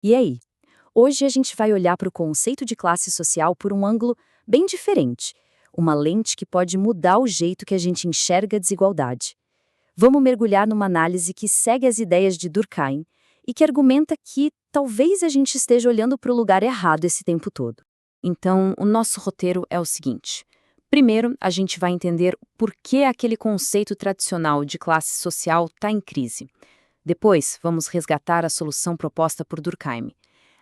E aí? Hoje a gente vai olhar para o conceito de classe social por um ângulo bem diferente, uma lente que pode mudar o jeito que a gente enxerga a desigualdade. Vamos mergulhar numa análise que segue as ideias de Durkheim e que argumenta que talvez a gente esteja olhando para o lugar errado esse tempo todo. Então, o nosso roteiro é o seguinte. Primeiro, a gente vai entender por que aquele conceito tradicional de classe social está em crise. Depois, vamos resgatar a solução proposta por Durkheim.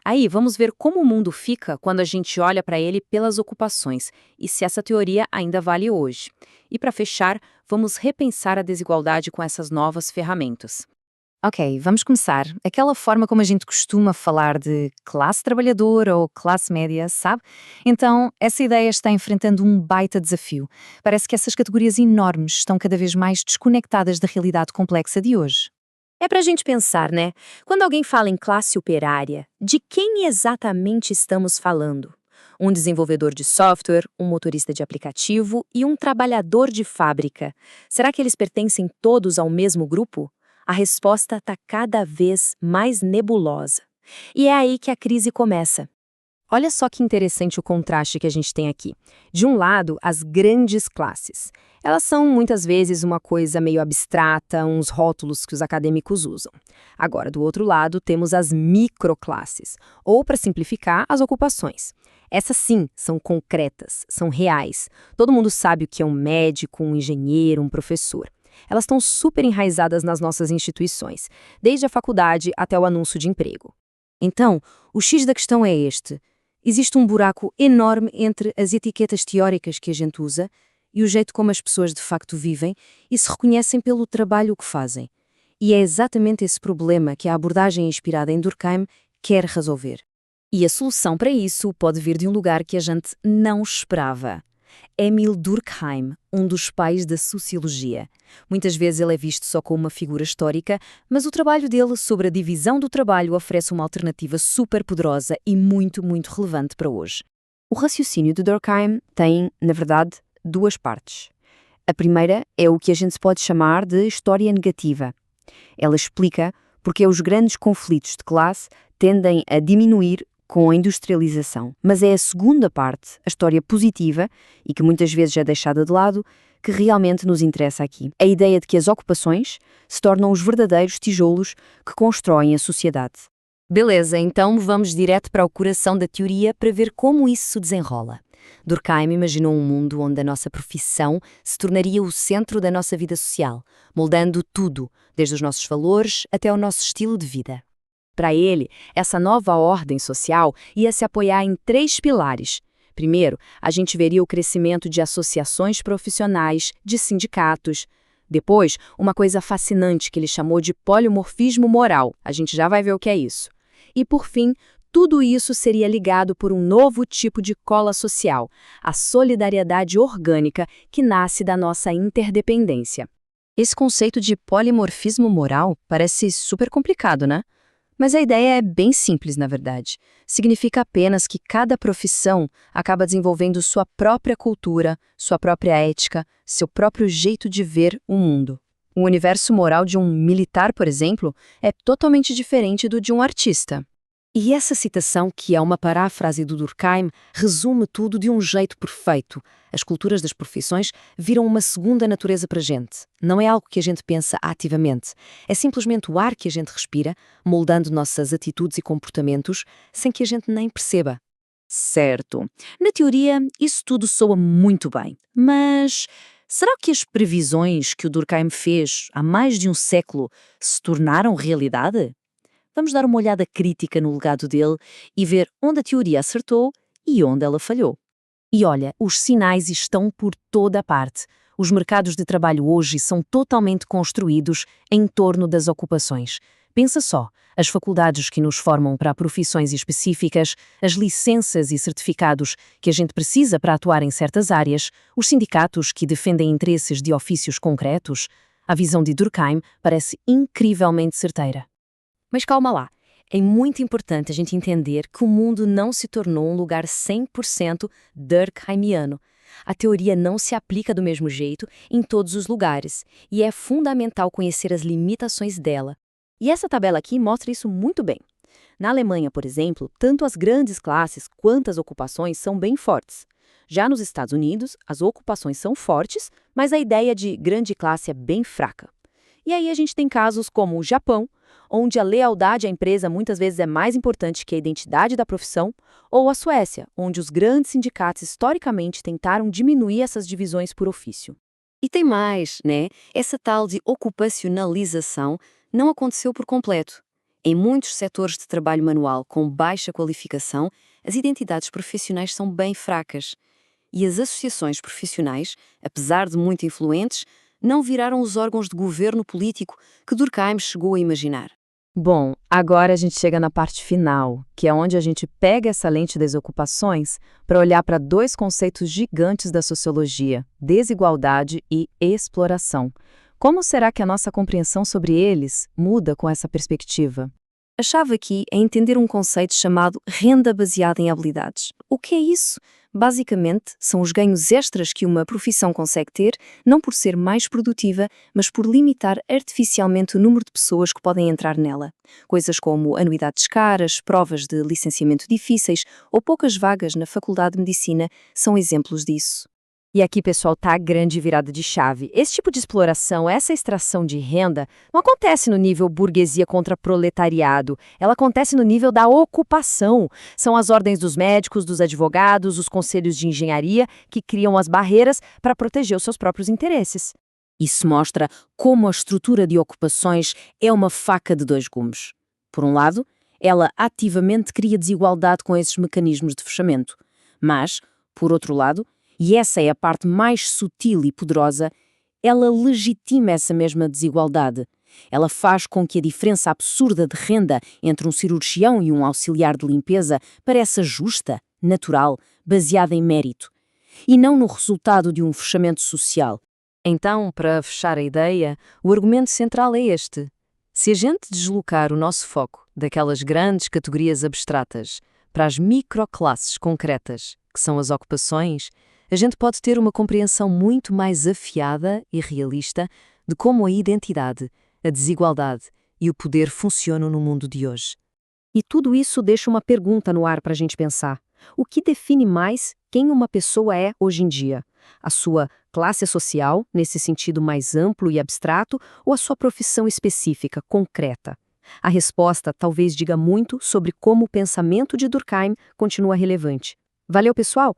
Aí, vamos ver como o mundo fica quando a gente olha para ele pelas ocupações e se essa teoria ainda vale hoje. E para fechar, vamos repensar a desigualdade com essas novas ferramentas. Ok, vamos começar. Aquela forma como a gente costuma falar de classe trabalhadora ou classe média, sabe? Então, essa ideia está enfrentando um baita desafio. Parece que essas categorias enormes estão cada vez mais desconectadas da realidade complexa de hoje. É para a gente pensar, né? Quando alguém fala em classe operária, de quem exatamente estamos falando? Um desenvolvedor de software, um motorista de aplicativo e um trabalhador de fábrica. Será que eles pertencem todos ao mesmo grupo? A resposta está cada vez mais nebulosa. E é aí que a crise começa. Olha só que interessante o contraste que a gente tem aqui. De um lado, as grandes classes. Elas são muitas vezes uma coisa meio abstrata, uns rótulos que os acadêmicos usam. Agora, do outro lado, temos as microclasses, ou, para simplificar, as ocupações. Essas sim são concretas, são reais. Todo mundo sabe o que é um médico, um engenheiro, um professor. Elas estão super enraizadas nas nossas instituições, desde a faculdade até o anúncio de emprego. Então, o X da questão é este. Existe um buraco enorme entre as etiquetas teóricas que a gente usa e o jeito como as pessoas de facto vivem e se reconhecem pelo trabalho que fazem. E é exatamente esse problema que a abordagem inspirada em Durkheim quer resolver. E a solução para isso pode vir de um lugar que a gente não esperava. Émile Durkheim, um dos pais da sociologia. Muitas vezes ele é visto só como uma figura histórica, mas o trabalho dele sobre a divisão do trabalho oferece uma alternativa super poderosa e muito, muito relevante para hoje. O raciocínio de Durkheim tem, na verdade, duas partes. A primeira é o que a gente pode chamar de história negativa. Ela explica porque os grandes conflitos de classe tendem a diminuir com a industrialização. Mas é a segunda parte, a história positiva, e que muitas vezes é deixada de lado, que realmente nos interessa aqui. A ideia de que as ocupações se tornam os verdadeiros tijolos que constroem a sociedade. Beleza, então vamos direto para o coração da teoria para ver como isso se desenrola. Durkheim imaginou um mundo onde a nossa profissão se tornaria o centro da nossa vida social, moldando tudo, desde os nossos valores até o nosso estilo de vida. Para ele, essa nova ordem social ia se apoiar em três pilares. Primeiro, a gente veria o crescimento de associações profissionais, de sindicatos. Depois, uma coisa fascinante que ele chamou de polimorfismo moral. A gente já vai ver o que é isso. E, por fim, tudo isso seria ligado por um novo tipo de cola social, a solidariedade orgânica que nasce da nossa interdependência. Esse conceito de polimorfismo moral parece super complicado, né? Mas a ideia é bem simples, na verdade. Significa apenas que cada profissão acaba desenvolvendo sua própria cultura, sua própria ética, seu próprio jeito de ver o mundo. O universo moral de um militar, por exemplo, é totalmente diferente do de um artista. E essa citação, que é uma paráfrase do Durkheim, resume tudo de um jeito perfeito. As culturas das profissões viram uma segunda natureza para a gente. Não é algo que a gente pensa ativamente. É simplesmente o ar que a gente respira, moldando nossas atitudes e comportamentos, sem que a gente nem perceba. Certo. Na teoria, isso tudo soa muito bem. Mas será que as previsões que o Durkheim fez há mais de um século se tornaram realidade? Vamos dar uma olhada crítica no legado dele e ver onde a teoria acertou e onde ela falhou. E olha, os sinais estão por toda a parte. Os mercados de trabalho hoje são totalmente construídos em torno das ocupações. Pensa só, as faculdades que nos formam para profissões específicas, as licenças e certificados que a gente precisa para atuar em certas áreas, os sindicatos que defendem interesses de ofícios concretos. A visão de Durkheim parece incrivelmente certeira. Mas calma lá, é muito importante a gente entender que o mundo não se tornou um lugar 100% Durkheimiano. A teoria não se aplica do mesmo jeito em todos os lugares, e é fundamental conhecer as limitações dela. E essa tabela aqui mostra isso muito bem. Na Alemanha, por exemplo, tanto as grandes classes quanto as ocupações são bem fortes. Já nos Estados Unidos, as ocupações são fortes, mas a ideia de grande classe é bem fraca. E aí a gente tem casos como o Japão, onde a lealdade à empresa muitas vezes é mais importante que a identidade da profissão, ou a Suécia, onde os grandes sindicatos historicamente tentaram diminuir essas divisões por ofício. E tem mais, né? Essa tal de ocupacionalização não aconteceu por completo. Em muitos setores de trabalho manual com baixa qualificação, as identidades profissionais são bem fracas. E as associações profissionais, apesar de muito influentes, não viraram os órgãos de governo político que Durkheim chegou a imaginar. Bom, agora a gente chega na parte final, que é onde a gente pega essa lente das ocupações para olhar para dois conceitos gigantes da sociologia: desigualdade e exploração. Como será que a nossa compreensão sobre eles muda com essa perspectiva? A chave aqui é entender um conceito chamado renda baseada em habilidades. O que é isso? Basicamente, são os ganhos extras que uma profissão consegue ter, não por ser mais produtiva, mas por limitar artificialmente o número de pessoas que podem entrar nela. Coisas como anuidades caras, provas de licenciamento difíceis ou poucas vagas na Faculdade de Medicina são exemplos disso. E aqui, pessoal, tá a grande virada de chave. Esse tipo de exploração, essa extração de renda, não acontece no nível burguesia contra proletariado. Ela acontece no nível da ocupação. São as ordens dos médicos, dos advogados, os conselhos de engenharia que criam as barreiras para proteger os seus próprios interesses. Isso mostra como a estrutura de ocupações é uma faca de dois gumes. Por um lado, ela ativamente cria desigualdade com esses mecanismos de fechamento. Mas, por outro lado, e essa é a parte mais sutil e poderosa, ela legitima essa mesma desigualdade. Ela faz com que a diferença absurda de renda entre um cirurgião e um auxiliar de limpeza pareça justa, natural, baseada em mérito, e não no resultado de um fechamento social. Então, para fechar a ideia, o argumento central é este. Se a gente deslocar o nosso foco daquelas grandes categorias abstratas para as microclasses concretas, que são as ocupações, a gente pode ter uma compreensão muito mais afiada e realista de como a identidade, a desigualdade e o poder funcionam no mundo de hoje. E tudo isso deixa uma pergunta no ar para a gente pensar. O que define mais quem uma pessoa é hoje em dia? A sua classe social, nesse sentido mais amplo e abstrato, ou a sua profissão específica, concreta? A resposta talvez diga muito sobre como o pensamento de Durkheim continua relevante. Valeu, pessoal!